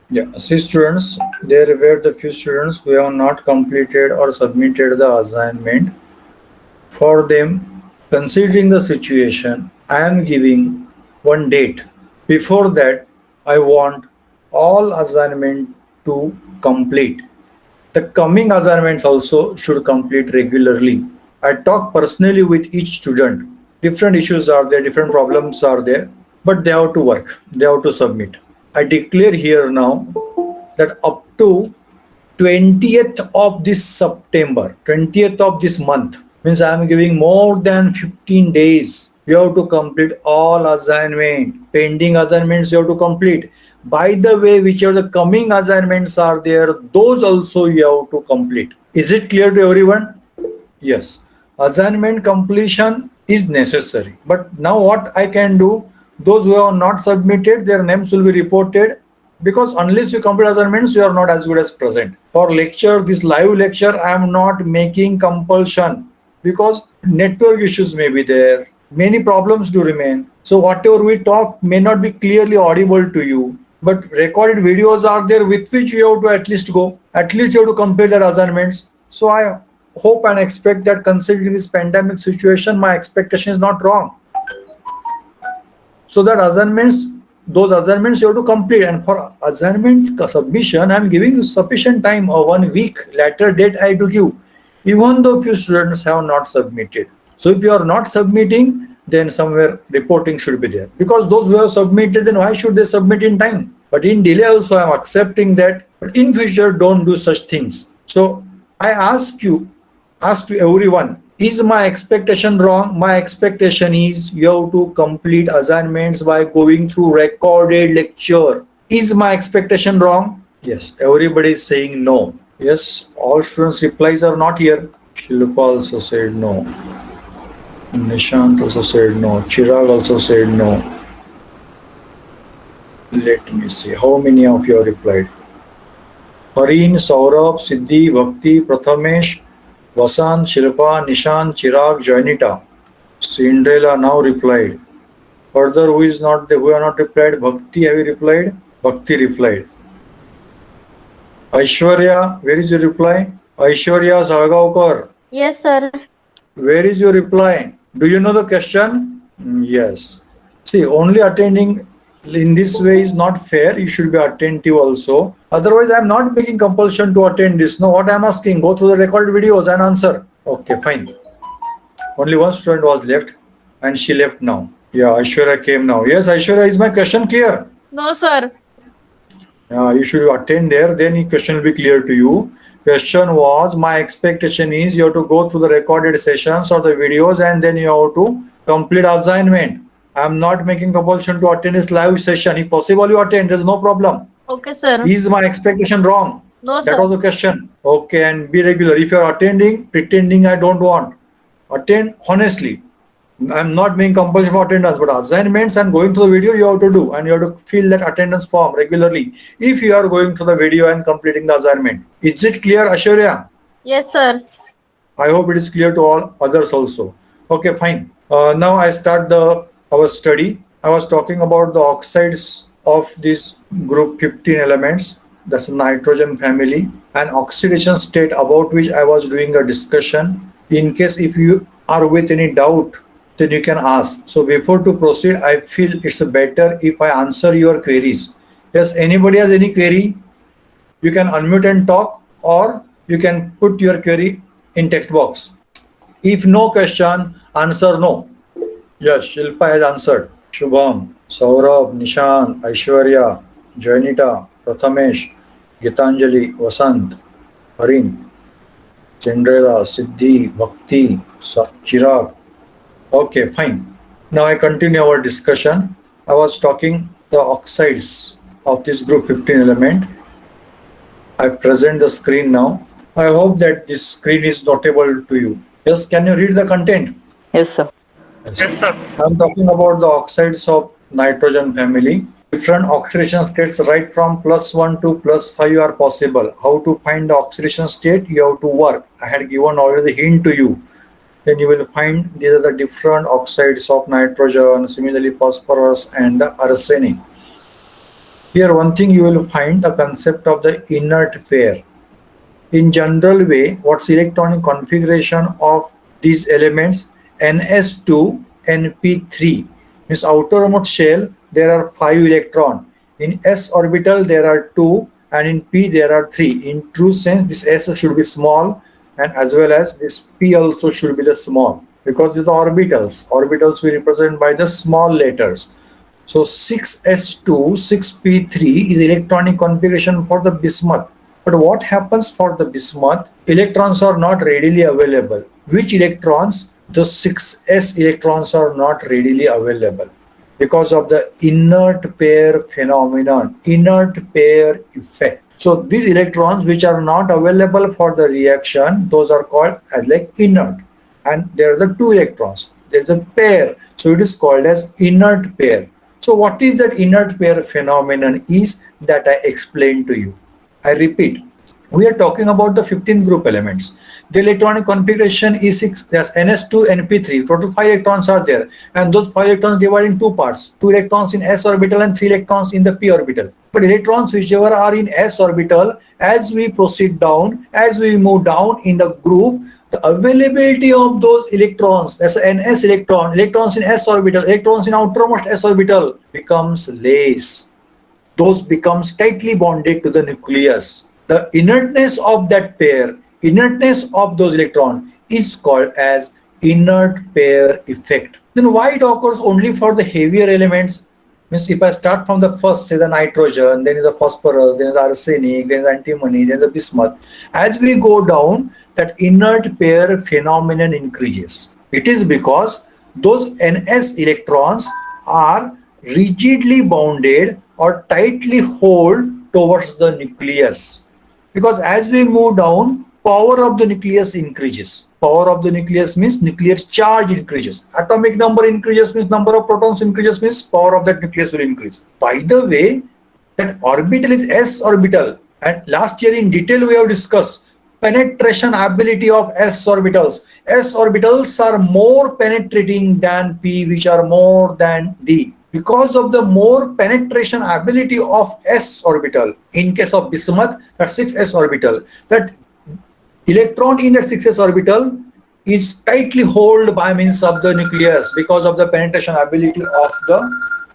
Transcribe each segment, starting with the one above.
Yeah, see students, there were the few students who have not completed or submitted the assignment. For them, considering the situation, I am giving one date. Before that, I want all assignment to complete. The coming assignments also should complete regularly. I talk personally with each student. Different issues are there, different problems are there, but they have to work, they have to submit. I declare here now that up to 20th of this September, 20th of this month, means I am giving more than 15 days. You have to complete all assignment. Pending assignments you have to complete. By the way, whichever the coming assignments are there, those also you have to complete. Is it clear to everyone? Yes. Assignment completion is necessary. But now what I can do, those who have not submitted, their names will be reported, because unless you complete assignments, you are not as good as present. For lecture, this live lecture, I am not making compulsion because network issues may be there. Many problems do remain. So whatever we talk may not be clearly audible to you. But recorded videos are there with which you have to at least go. At least you have to complete that assignments. So I hope and expect that considering this pandemic situation, my expectation is not wrong. So that assignments, those assignments you have to complete, and for assignment submission, I'm giving you sufficient time, or 1 week later date I do give, even though few students have not submitted. So if you are not submitting, then somewhere reporting should be there, because those who have submitted, then why should they submit in time? But in delay also I'm accepting that, but in future don't do such things. So I ask to everyone, is my expectation wrong? My expectation is you have to complete assignments by going through recorded lecture. Is my expectation wrong? Yes, everybody is saying no. Yes, all students' replies are not here. Shilpa also said no. Nishant also said no. Chirag also said no. Let me see. How many of you have replied? Hareen, Saurabh, Siddhi, Bhakti, Prathamesh, Vasant, Shilpa, Nishant, Chirag, Jainita. Cinderella now replied. Further, who are not replied? Bhakti, have you replied? Bhakti replied. Aishwarya, where is your reply? Aishwarya Salgaonkar, Yes, sir. where is your reply? Do you know the question? Yes. See, only attending in this way is not fair. You should be attentive also. Otherwise, I am not making compulsion to attend this. No, what I am asking, go through the recorded videos and answer. Okay, fine. Only one student was left, and she left now. Yeah, Aishwarya came now. Yes, Aishwarya, is my question clear? No, sir. You should attend there, then the question will be clear to you. Question was, my expectation is you have to go through the recorded sessions or the videos, and then you have to complete assignment. I am not making compulsion to attend this live session. If possible, you attend. There is no problem. Okay, sir. Is my expectation wrong? No, That sir. was the question. Okay, and be regular. If you are attending, pretending I don't want, attend honestly. I'm not making compulsion for attendance, but assignments and going to the video you have to do, and you have to fill that attendance form regularly if you are going to the video and completing the assignment. Is it clear, Ashwarya? Yes, sir. I hope it is clear to all others also. Okay, fine. Now I start our study. I was talking about the oxides of this group 15 elements. That's the nitrogen family, and oxidation state about which I was doing a discussion. In case if you are with any doubt, then you can ask. So before to proceed, I feel it's better if I answer your queries. Yes, anybody has any query, you can unmute and talk, or you can put your query in text box. If no question, answer no. Yes, Shilpa has answered. Shubham, Saurabh, Nishant, Aishwarya, Jainita, Prathamesh, Gitanjali, Vasant, Harin, Cinderella, Siddhi, Bhakti, Chirag. Okay, fine. Now I continue our discussion. I was talking the oxides of this group 15 element. I present the screen now. I hope that this screen is notable to you. Yes, can you read the content? Yes, sir. Yes. I'm talking about the oxides of nitrogen family. Different oxidation states right from +1 to +5 are possible. How to find the oxidation state? You have to work. I had given already the hint to you. Then you will find these are the different oxides of nitrogen, similarly phosphorus and the arsenic. Here one thing you will find the concept of the inert pair. In general way, what's electronic configuration of these elements? Ns2 np3 means outermost shell there are 5 electrons. In s orbital there are 2 and in p there are 3. In true sense this s should be small and as well as this p also should be the small because the orbitals we represent by the small letters. So 6s2, 6p3 is electronic configuration for the bismuth. But what happens for the bismuth? Electrons are not readily available. Which electrons? The 6s electrons are not readily available because of the inert pair phenomenon, inert pair effect. So these electrons which are not available for the reaction, those are called as like inert. And there are the two electrons. There is a pair. So it is called as inert pair. So what is that inert pair phenomenon is that I explained to you. I repeat, we are talking about the 15th group elements. The electronic configuration is 6, there's ns2, np3, total 5 electrons are there, and those 5 electrons divide in two parts, 2 electrons in s orbital and 3 electrons in the p orbital. But electrons whichever are in s orbital, as we proceed down, as we move down in the group, the availability of those electrons, that's ns electrons in s orbital, electrons in outermost s orbital becomes less. Those becomes tightly bonded to the nucleus. The inertness of that pair, inertness of those electrons is called as inert pair effect. Then why it occurs only for the heavier elements? Means if I start from the first, say the nitrogen, then is the phosphorus, then is the arsenic, then is antimony, then is the bismuth. As we go down, that inert pair phenomenon increases. It is because those ns electrons are rigidly bounded or tightly hold towards the nucleus. Because as we move down, power of the nucleus increases. Power of the nucleus means nuclear charge increases. Atomic number increases means number of protons increases means power of that nucleus will increase. By the way, that orbital is s orbital, and last year in detail we have discussed penetration ability of s orbitals. S orbitals are more penetrating than p, which are more than d. Because of the more penetration ability of s orbital, in case of bismuth, that 6s orbital, that electron in that 6s orbital is tightly held by means of the nucleus because of the penetration ability of the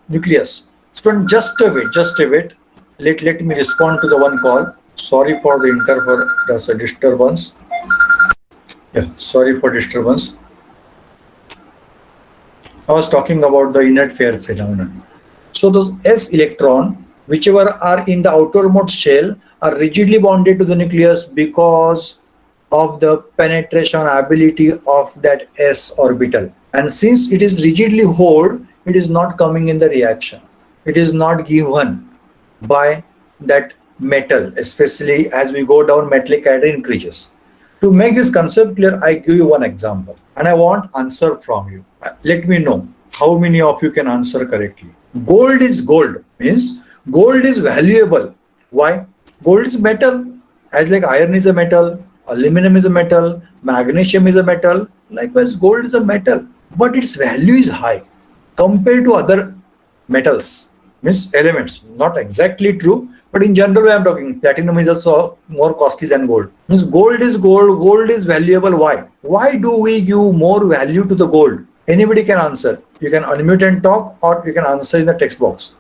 nucleus. Student, just a bit. Let me respond to the one call. Sorry for the there's a disturbance. Yeah, sorry for disturbance. I was talking about the inert pair phenomenon. So those s electron, whichever are in the outermost shell, are rigidly bonded to the nucleus because of the penetration ability of that s orbital. And since it is rigidly held, it is not coming in the reaction. It is not given by that metal, especially as we go down, metallic ion increases. To make this concept clear, I give you one example and I want answer from you. Let me know how many of you can answer correctly. Gold is gold, means gold is valuable. Why? Gold is metal, as like iron is a metal, aluminum is a metal, magnesium is a metal. Likewise, gold is a metal, but its value is high compared to other metals, means elements. Not exactly true, but in general way I'm talking. Platinum is also more costly than gold. Means gold is gold, gold is valuable. Why? Why do we give more value to the gold? Anybody can answer. You can unmute and talk, or you can answer in the text box.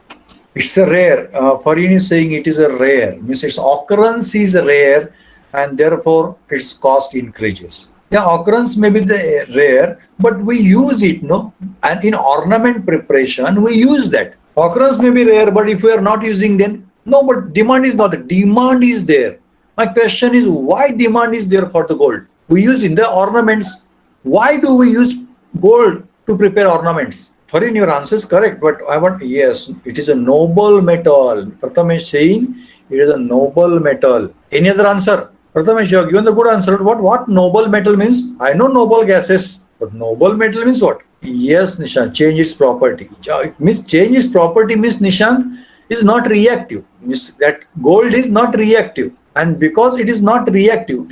It's a rare. Farin is saying it is a rare. Means its occurrence is rare, and therefore its cost increases. Yeah, occurrence may be the rare, but we use it, no? And in ornament preparation, we use that. Occurrence may be rare, but if we are not using, then no. But demand is not. Demand is there. My question is, why demand is there for the gold? We use in the ornaments. Why do we use gold to prepare ornaments? Farin, your answer is correct, but I want, yes, it is a noble metal. Pratham is saying it is a noble metal. Any other answer? Pratham, you have given the good answer. What noble metal means? I know noble gases, but noble metal means what? Yes, Nishant, change its property. It means change its property means, Nishant, is not reactive. Means that gold is not reactive. And because it is not reactive,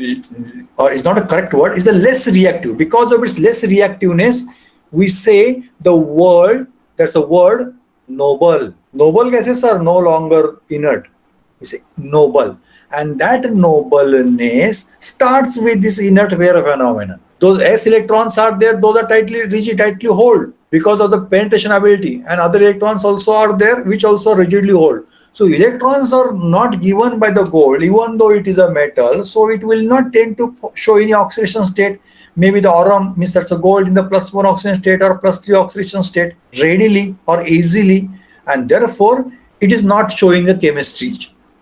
or it's not a correct word, it's a less reactive. Because of its less reactiveness, we say the word, that's a word, noble. Noble कैसे sir? No longer inert. You say noble, and that nobleness starts with this inert pair phenomenon. Those s electrons are there; those are tightly rigid, tightly hold because of the penetration ability, and other electrons also are there which also rigidly hold. So electrons are not given by the gold, even though it is a metal, so it will not tend to show any oxidation state. Maybe the aurum means that's a gold in the +1 oxidation state or +3 oxidation state readily or easily, and therefore it is not showing a chemistry.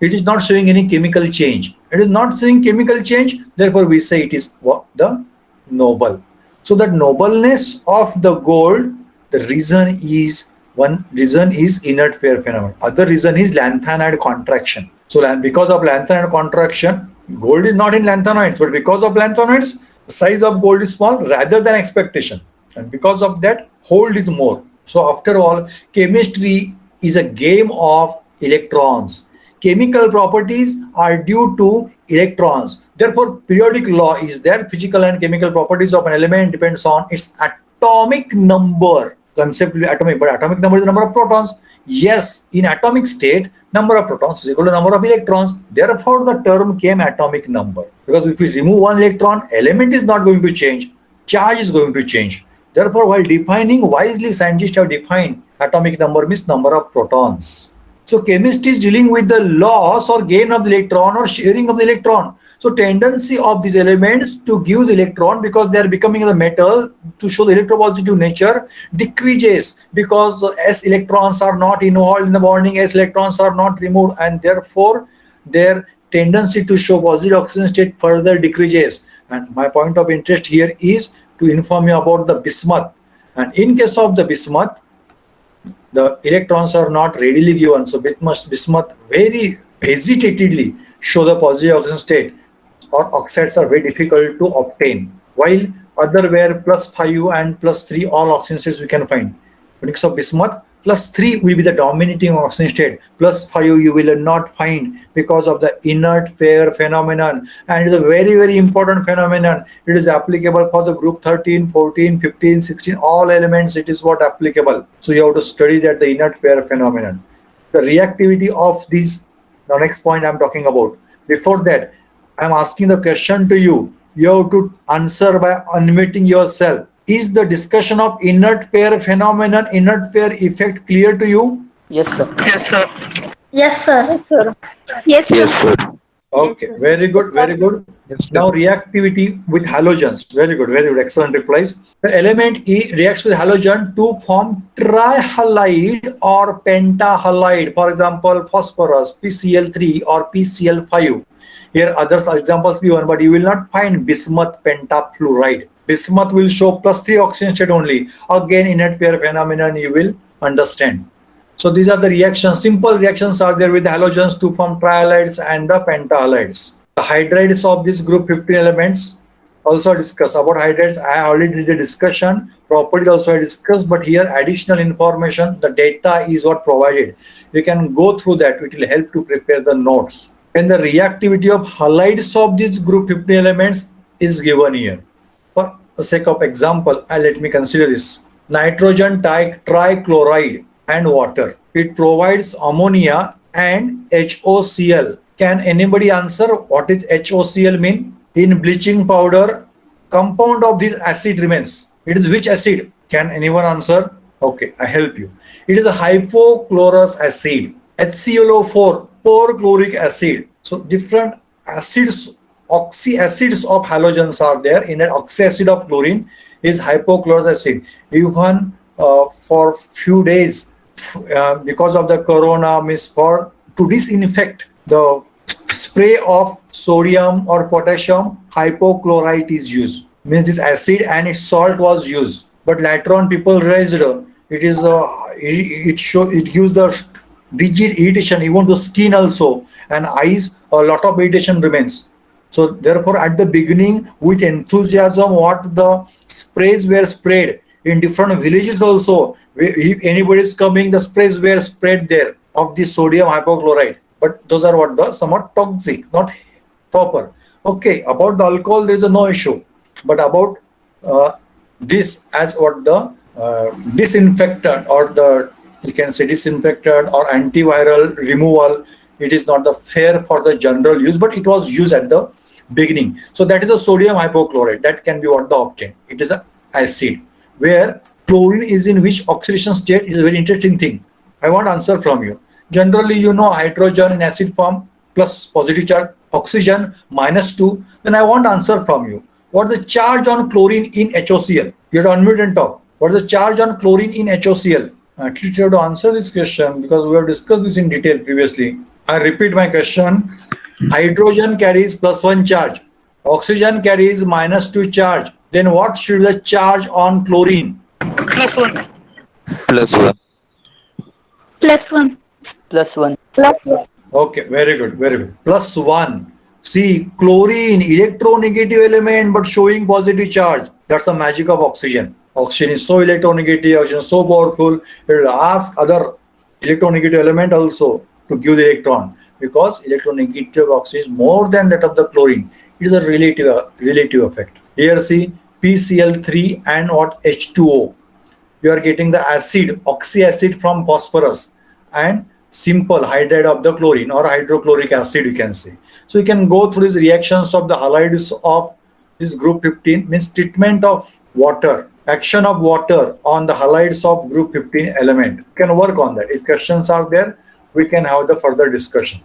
It is not showing any chemical change. It is not showing chemical change, therefore we say it is the noble. So that nobleness of the gold, the reason is one reason is inert pair phenomenon. Other reason is lanthanide contraction. So because of lanthanide contraction, gold is not in lanthanoids, but because of lanthanoids, the size of gold is small rather than expectation, and because of that, hold is more. So after all, chemistry is a game of electrons. Chemical properties are due to electrons. Therefore, periodic law is there. Physical and chemical properties of an element depends on its atomic number. Conceptually atomic, but atomic number is the number of protons. Yes, in atomic state, number of protons is equal to number of electrons. Therefore, the term came atomic number. Because if we remove one electron, element is not going to change. Charge is going to change. Therefore, while defining, wisely scientists have defined atomic number means number of protons. So chemistry is dealing with the loss or gain of the electron or sharing of the electron. So tendency of these elements to give the electron, because they are becoming the metal, to show the electropositive nature, decreases because s electrons are not involved in the bonding, s electrons are not removed, and therefore their tendency to show positive oxidation state further decreases. And my point of interest here is to inform you about the bismuth. And in case of the bismuth, the electrons are not readily given, so bismuth very hesitantly show the positive oxidation state, or oxides are very difficult to obtain, while other where +5 and +3 all oxidation states we can find. When it comes to bismuth, +3 will be the dominating oxidation state, +5 you will not find because of the inert pair phenomenon, and it is a very, very important phenomenon. It is applicable for the group 13, 14, 15, 16, all elements. It is what applicable. So you have to study that, the inert pair phenomenon. The reactivity of these, the next point I'm talking about. Before that, I'm asking the question to you. You have to answer by unmuting yourself. Is the discussion of inert pair phenomenon, inert pair effect clear to you? Yes, sir. Yes, sir. Yes, Yes, sir. sir. Okay, very good, very good. Yes, sir. Now reactivity with halogens. Very good, very good. Excellent replies. The element E reacts with halogen to form trihalide or pentahalide. For example, phosphorus, PCl3 or PCl5. Here others examples given, but you will not find bismuth pentafluoride. Bismuth will show +3 oxidation state only. Again, inert pair phenomenon you will understand. So these are the reactions. Simple reactions are there with the halogens to form trihalides and the pentahalides. The hydrides of this group 15 elements also discuss. About hydrides, I already did a discussion. Properties also I discussed, but here additional information, the data is what provided. You can go through that. It will help to prepare the notes. And the reactivity of halides of this group 15 elements is given here. For the sake of example, let me consider this. Nitrogen trichloride and water. It provides ammonia and HOCl. Can anybody answer what is HOCl mean? In bleaching powder, compound of this acid remains. It is which acid? Can anyone answer? Okay, I help you. It is a hypochlorous acid. HClO4, perchloric acid. So different acids, oxyacids of halogens are there. In an oxyacid of chlorine is hypochlorous acid. Even for few days, because of the corona, means for to disinfect the spray of sodium or potassium, hypochlorite is used. Means this acid and its salt was used. But later on, people realized it is it gives the rigid irritation, even the skin also, and eyes. A lot of irritation remains. So therefore, at the beginning, with enthusiasm, what the sprays were sprayed in different villages also. If anybody is coming, the sprays were sprayed there of the sodium hypochlorite. But those are what the somewhat toxic, not proper. Okay, about the alcohol, there is no issue. But about this as what the disinfectant or the you can say disinfectant or antiviral removal. It is not the fair for the general use, but it was used at the beginning. So that is a sodium hypochlorite. That can be what the obtained. It is an acid where chlorine is in which oxidation state is a very interesting thing. I want answer from you. Generally, you know hydrogen in acid form plus positive charge, oxygen -2. Then I want answer from you. What is the charge on chlorine in HOCl? You have to unmute and talk. What is the charge on chlorine in HOCl? At least you have to answer this question because we have discussed this in detail previously. I repeat my question. Hydrogen carries +1 charge. Oxygen carries -2 charge. Then what should be the charge on chlorine? +1. +1. +1. +1. +1. Okay, very good, very good. +1. See, chlorine, electronegative element, but showing positive charge. That's the magic of oxygen. Oxygen is so electronegative, oxygen is so powerful. It will ask other electronegative element also to give the electron because electronegative oxygen is more than that of the chlorine. It is a relative effect. Here see PCl3 and what H2O. You are getting the acid, oxy acid from phosphorus and simple hydride of the chlorine or hydrochloric acid, you can say. So you can go through these reactions of the halides of this group 15, means treatment of water, action of water on the halides of group 15 element. You can work on that. If questions are there, we can have the further discussion.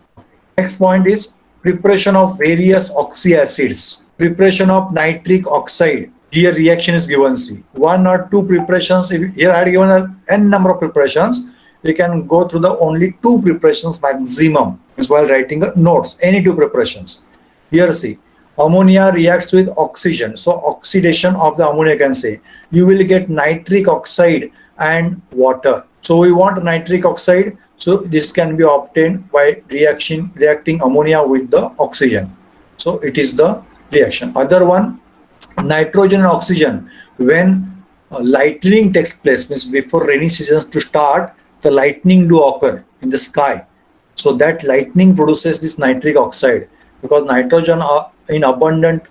Next point is preparation of various oxy acids, preparation of nitric oxide. Here reaction is given, see, 1 or 2 preparations. Here I had given an n number of preparations. You can go through the only 2 preparations maximum is while writing the notes, any 2 preparations. Here see, ammonia reacts with oxygen. So oxidation of the ammonia, can say, you will get nitric oxide and water. So we want nitric oxide. So this can be obtained by reacting ammonia with the oxygen. So it is the reaction. Other one, nitrogen and oxygen. When lightning takes place, means before rainy seasons to start, the lightning do occur in the sky. So that lightning produces this nitric oxide because nitrogen are in abundant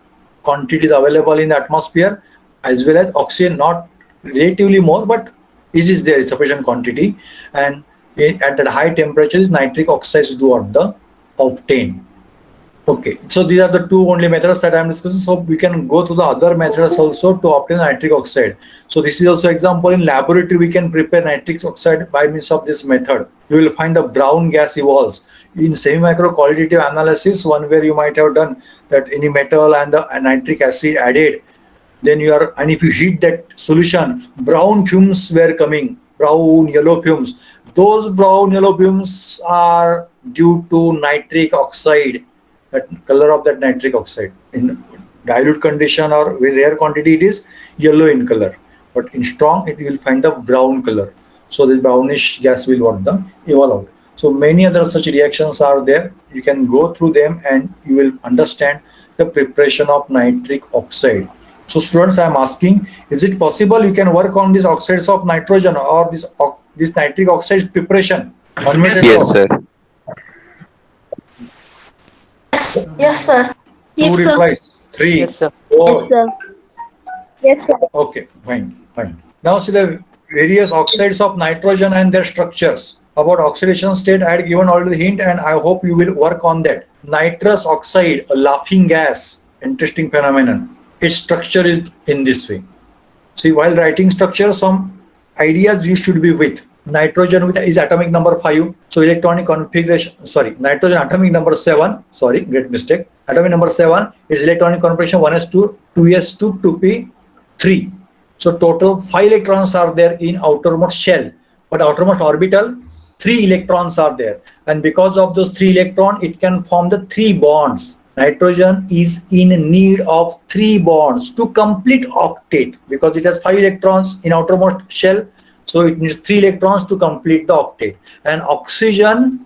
quantities available in the atmosphere, as well as oxygen not relatively more, but it is there in sufficient quantity, and at that high temperatures nitric oxides do obtain. Okay, so these are the 2 only methods that I am discussing. So we can go to the other methods also to obtain nitric oxide. So this is also example in laboratory. We can prepare nitric oxide by means of this method. You will find the brown gas evolves in semi-micro qualitative analysis, one where you might have done that any metal and the nitric acid added. Then and if you heat that solution, brown fumes were coming, brown yellow fumes. Those brown yellow fumes are due to nitric oxide. That color of that nitric oxide in dilute condition or very rare quantity, it is yellow in color, but in strong it will find the brown color. So the brownish gas will evolve out. So many other such reactions are there. You can go through them and you will understand the preparation of nitric oxide. So students, I am asking, is it possible you can work on these oxides of nitrogen or this nitric oxide preparation? Yes, sir. Yes, sir. 2 Yes, sir. replies. 3, Yes, sir. 4. Yes, sir. Yes, sir. Okay, fine. Now see the various oxides of nitrogen and their structures. About oxidation state, I had given already the hint, and I hope you will work on that. Nitrous oxide, a laughing gas, interesting phenomenon. Its structure is in this way. See, while writing structure, some ideas you should be with. Nitrogen is atomic number 5. So electronic configuration, nitrogen atomic number 7. Great mistake. Atomic number 7 is electronic configuration 1s2, 2s2, 2p3. So total 5 electrons are there in outermost shell, but outermost orbital 3 electrons are there. And because of those 3 electrons, it can form the 3 bonds. Nitrogen is in need of 3 bonds to complete octet because it has 5 electrons in outermost shell. So it needs 3 electrons to complete the octet. And oxygen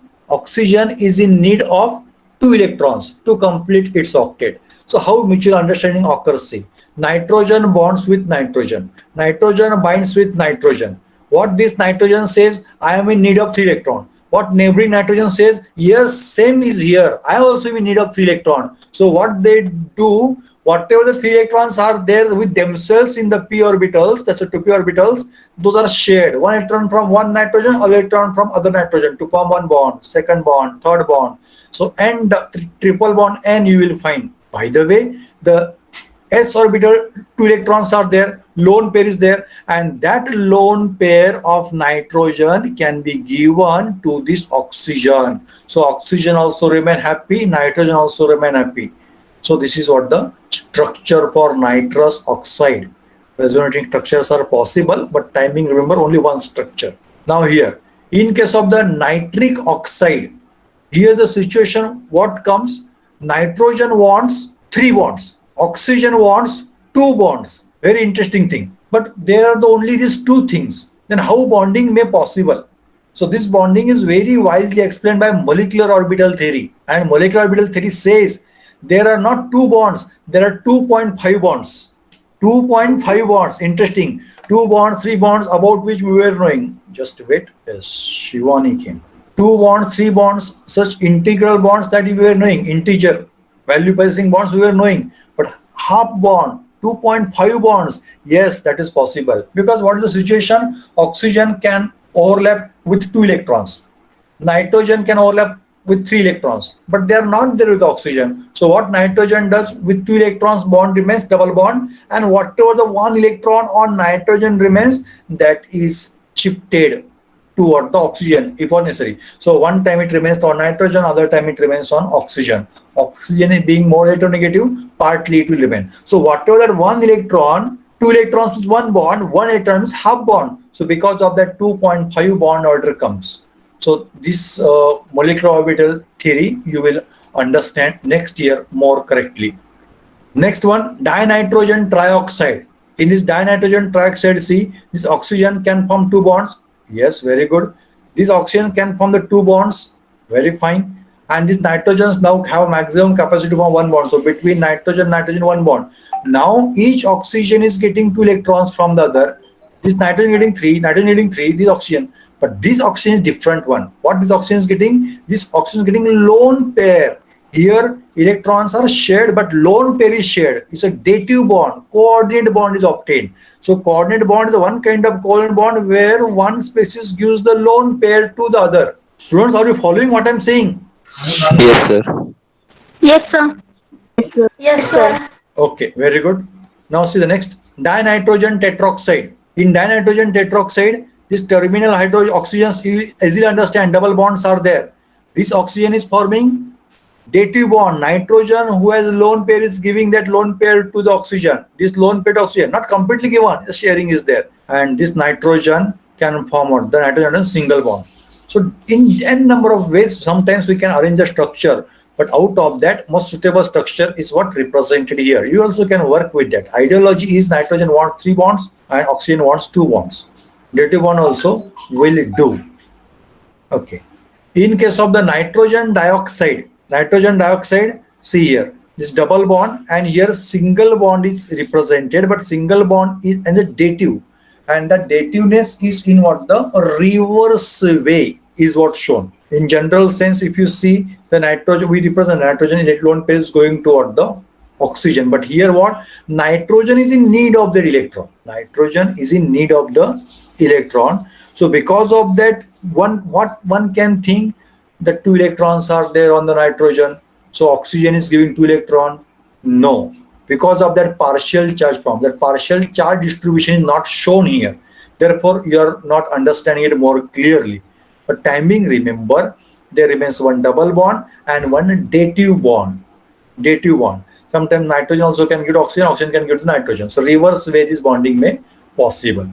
is in need of 2 electrons to complete its octet. So how mutual understanding occurs? See, nitrogen bonds with nitrogen. Nitrogen binds with nitrogen. What this nitrogen says, I am in need of 3 electrons. What neighboring nitrogen says, yes, same is here. I am also in need of 3 electrons. So what they do, whatever the 3 electrons are there with themselves in the p orbitals, that's the 2p orbitals, those are shared. One electron from one nitrogen, other electron from other nitrogen to form one bond, second bond, third bond. So n, triple bond n you will find. By the way, the s orbital 2 electrons are there, lone pair is there, and that lone pair of nitrogen can be given to this oxygen. So oxygen also remain happy, nitrogen also remain happy. So this is what the structure for nitrous oxide. Resonating structures are possible, but timing, remember, only one structure. Now here, in case of the nitric oxide, here the situation, what comes? Nitrogen wants 3 bonds, oxygen wants 2 bonds. Very interesting thing. But there are the only these 2 things. Then how bonding may possible? So this bonding is very wisely explained by molecular orbital theory. And molecular orbital theory says there are not 2 bonds, there are 2.5 bonds. 2.5 bonds, interesting. 2 bonds, 3 bonds about which we were knowing. Just wait, yes, Shivani came. 2 bonds, 3 bonds, such integral bonds that we were knowing, integer, value possessing bonds we were knowing. But half bond, 2.5 bonds, yes, that is possible. Because what is the situation? Oxygen can overlap with 2 electrons. Nitrogen can overlap with 3 electrons, but they are not there with oxygen. So what nitrogen does with 2 electrons, bond remains double bond, and whatever the 1 electron on nitrogen remains, that is shifted toward the oxygen if necessary. So one time it remains on nitrogen, other time it remains on oxygen. Oxygen is being more electronegative, partly it will remain. So whatever that 1 electron, 2 electrons is 1 bond, 1 electron is half bond. So because of that 2.5 bond order comes. So this molecular orbital theory you will understand next year more correctly. Next one, dinitrogen trioxide. In this dinitrogen trioxide, see, this oxygen can form 2 bonds. Yes, very good. This oxygen can form the 2 bonds. Very fine. And these nitrogens now have maximum capacity to form 1 bond. So between nitrogen, 1 bond. Now each oxygen is getting 2 electrons from the other. This nitrogen getting 3, nitrogen getting 3, this oxygen. But this oxygen is different one. What this oxygen is getting? This oxygen is getting lone pair. Here electrons are shared, but lone pair is shared. It's a dative bond, coordinate bond is obtained. So coordinate bond is the one kind of covalent bond where one species gives the lone pair to the other. Students, are you following what I'm saying? Yes, sir. Yes, sir. Yes, sir. Yes, sir. Okay, very good. Now see the next, dinitrogen tetroxide. In dinitrogen tetroxide, this terminal hydrogen oxygens, you easily understand, double bonds are there. This oxygen is forming dative bond. Nitrogen who has a lone pair is giving that lone pair to the oxygen. This lone pair to oxygen, not completely given, the sharing is there. And this nitrogen can form what? The nitrogen has single bond. So in n number of ways, sometimes we can arrange the structure. But out of that, most suitable structure is what represented here. You also can work with that. Ideology is nitrogen wants 3 bonds and oxygen wants 2 bonds. Dative bond also will do. Okay. In case of the nitrogen dioxide, see here, this double bond, and here single bond is represented, but single bond is and the dative, and the dativeness is in what? The reverse way is what shown. In general sense, if you see the nitrogen, we represent nitrogen in lone pair is going toward the oxygen, but here what? Nitrogen is in need of the electron. Nitrogen is in need of the electron. So because of that, what one can think, the 2 electrons are there on the nitrogen, so oxygen is giving 2 electron. No, because of that partial charge form, that partial charge distribution is not shown here. Therefore you are not understanding it more clearly. But timing, remember, there remains 1 double bond and 1 dative bond. Sometimes nitrogen also can give oxygen, oxygen can give to nitrogen. So reverse way this bonding may possible.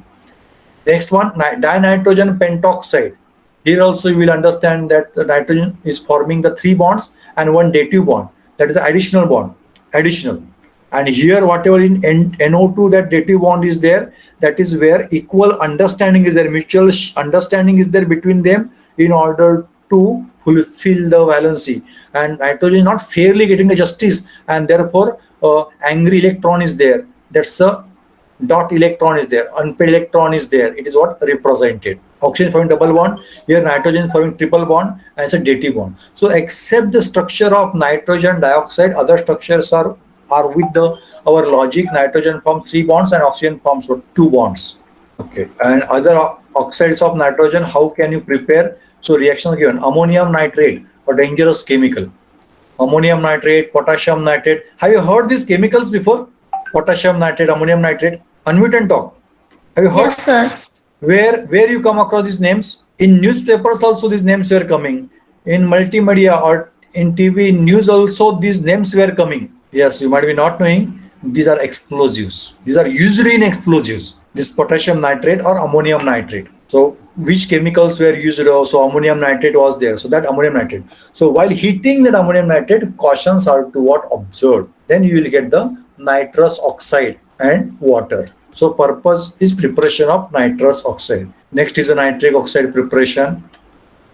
Next one, dinitrogen pentoxide. Here also you will understand that the nitrogen is forming the 3 bonds and 1 dative bond. That is the additional bond. And here whatever in NO2 that dative bond is there, that is where equal understanding is there, mutual understanding is there between them in order to fulfill the valency. And nitrogen is not fairly getting the justice, and therefore angry electron is there. That's a dot electron is there, unpaired electron is there. It is what represented. Oxygen forming double bond, here nitrogen forming triple bond, and it's a dative bond. So except the structure of nitrogen dioxide, other structures are or with the our logic, nitrogen forms 3 bonds and oxygen forms 2 bonds. Okay, and other oxides of nitrogen, how can you prepare? So reaction is given. Ammonium nitrate, a dangerous chemical. Ammonium nitrate, potassium nitrate. Have you heard these chemicals before? Potassium nitrate, ammonium nitrate. Unmute and talk. Have you heard? Yes, sir. Where you come across these names? In newspapers also these names were coming. In multimedia or in TV news also these names were coming. Yes, you might be not knowing. These are explosives. These are usually in explosives. This potassium nitrate or ammonium nitrate. So which chemicals were used? So ammonium nitrate was there. So that ammonium nitrate. So while heating that ammonium nitrate, cautions are to what observed. Then you will get the nitrous oxide and water. So purpose is preparation of nitrous oxide. Next is a nitric oxide preparation.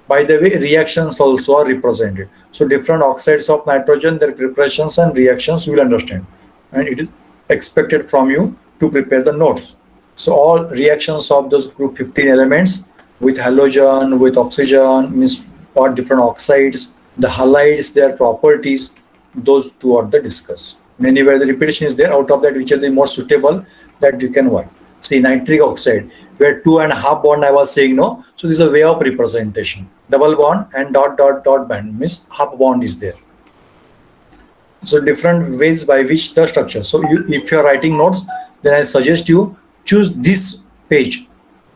By the way, reactions also are represented. So different oxides of nitrogen, their preparations and reactions you will understand. And it is expected from you to prepare the notes. So all reactions of those group 15 elements with halogen, with oxygen, means what different oxides, the halides, their properties, those two are the discuss. Many where the repetition is there, out of that which are the more suitable that you can work. See nitric oxide, where 2.5 bond I was saying no. So this is a way of representation. Double bond and dot dot dot band means half bond is there. So different ways by which the structure. So if you're writing notes, then I suggest you choose this page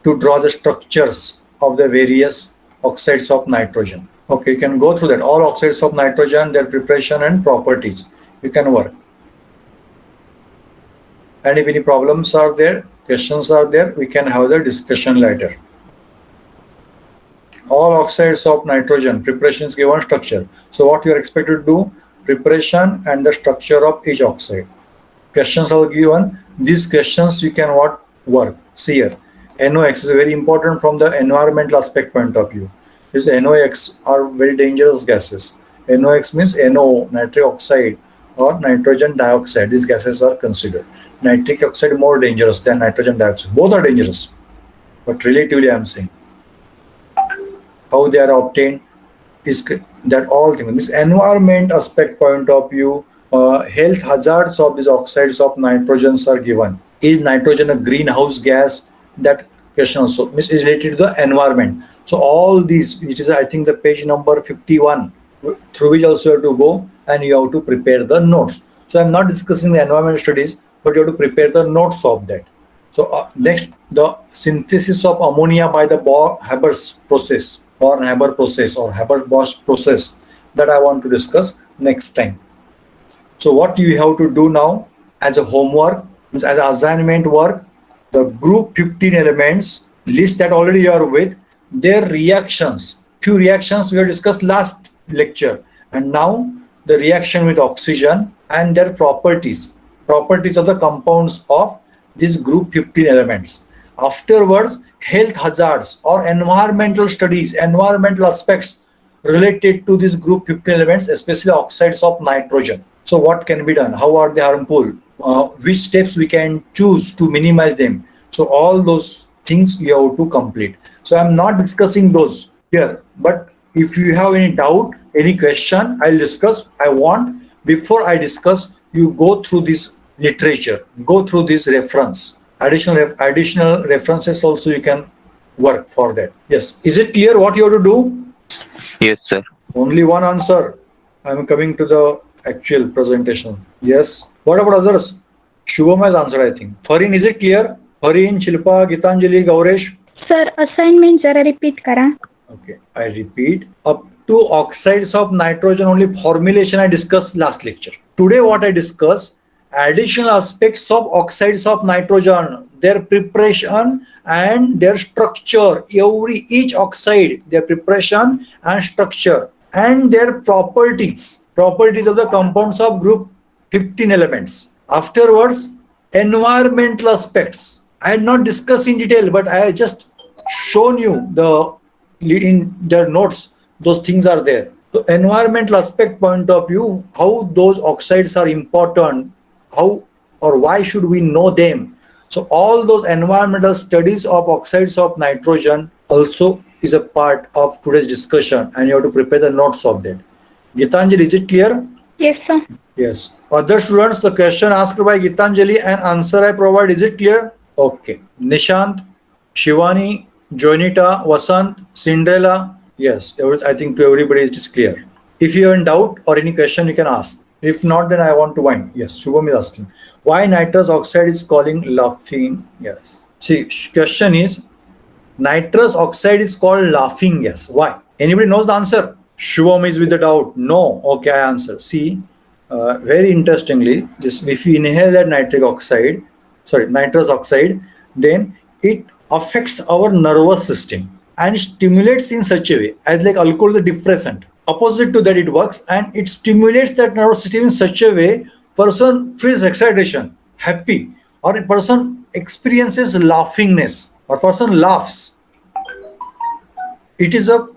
to draw the structures of the various oxides of nitrogen. Okay, you can go through that. All oxides of nitrogen, their preparation and properties. You can work. And if any problems are there, questions are there, we can have the discussion later. All oxides of nitrogen, preparations given structure. So what you are expected to do, preparation and the structure of each oxide. Questions are given. These questions you can work. See here, NOx is very important from the environmental aspect point of view. These NOx are very dangerous gases. NOx means NO, nitric oxide or nitrogen dioxide. These gases are considered. Nitric oxide more dangerous than nitrogen dioxide. Both are dangerous, but relatively I am saying. How they are obtained is that all things. Means environment aspect point of view, health hazards of these oxides of nitrogens are given. Is nitrogen a greenhouse gas? That question also is related to the environment. So all these, which is I think the page number 51, through which also you have to go and you have to prepare the notes. So I'm not discussing the environment studies, but you have to prepare the notes of that. So next, the synthesis of ammonia by the Haber's process or Haber process or Haber-Bosch process that I want to discuss next time. So what you have to do now as a homework, as an assignment work, the group 15 elements list that already you are with, their reactions. Few reactions we have discussed last lecture, and now the reaction with oxygen and their properties of the compounds of these group 15 elements. Afterwards, health hazards or environmental studies, environmental aspects related to these group 15 elements, especially oxides of nitrogen. So what can be done? How are they harmful? Which steps we can choose to minimize them? So all those things you have to complete. So I'm not discussing those here, but if you have any doubt, any question, I'll discuss. I want, before I discuss, you go through this literature, go through this reference. Additional references also you can work for that. Yes. Is it clear what you have to do? Yes, sir. Only one answer. I'm coming to the actual presentation. Yes. What about others? Shubham has answered, I think. Farin, is it clear? Farin, Shilpa, Gitanjali, Gauresh? Sir, assignment जरा repeat करा. Okay, I repeat. Up to oxides of nitrogen only formulation I discussed last lecture. Today what I discuss, additional aspects of oxides of nitrogen, their preparation and their structure. Each oxide, their preparation and structure and their properties of the compounds of group 15 elements. Afterwards, environmental aspects. I had not discussed in detail, but I just shown you in their notes, those things are there. So environmental aspect point of view, how those oxides are important, how or why should we know them? So all those environmental studies of oxides of nitrogen also is a part of today's discussion, and you have to prepare the notes of that. Gitanjali, is it clear? Yes, sir. Yes. Other students, the question asked by Gitanjali and answer I provide, is it clear? Okay. Nishant, Shivani, Joinita, Vasant, Cinderella. Yes, I think to everybody it is clear. If you are in doubt or any question, you can ask. If not, then I want to wind. Yes, Shubham is asking. Why nitrous oxide is calling laughing? Yes. See, question is nitrous oxide is called laughing gas. Why? Anybody knows the answer? Shubham is with the doubt. No. Okay, I answer. See, very interestingly, this if you inhale that nitrous oxide, then it affects our nervous system and stimulates in such a way as like alcohol is a depressant. Opposite to that, it works and it stimulates that nervous system in such a way person feels excitation, happy, or a person experiences laughingness, or person laughs. It is a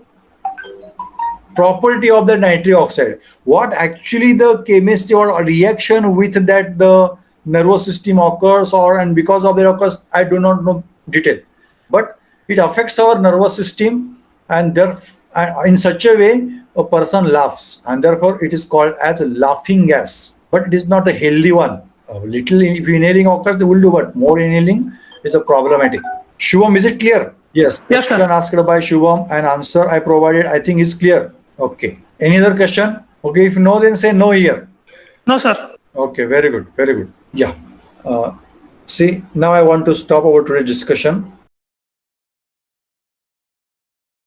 property of the nitric oxide. What actually the chemistry or reaction with that the nervous system occurs, or and because of the occurs, I do not know detail, but it affects our nervous system, and there in such a way a person laughs, and therefore it is called as a laughing gas. But it is not a healthy one. A little if inhaling occurs, they will do, but more inhaling is a problematic. Shubham, is it clear? Yes. Yes, sir. Question asked by Shubham and answer I provided, I think is clear. Okay. Any other question? Okay, if no, then say no here. No, sir. Okay, very good, very good. Yeah. See, now I want to stop our today's discussion.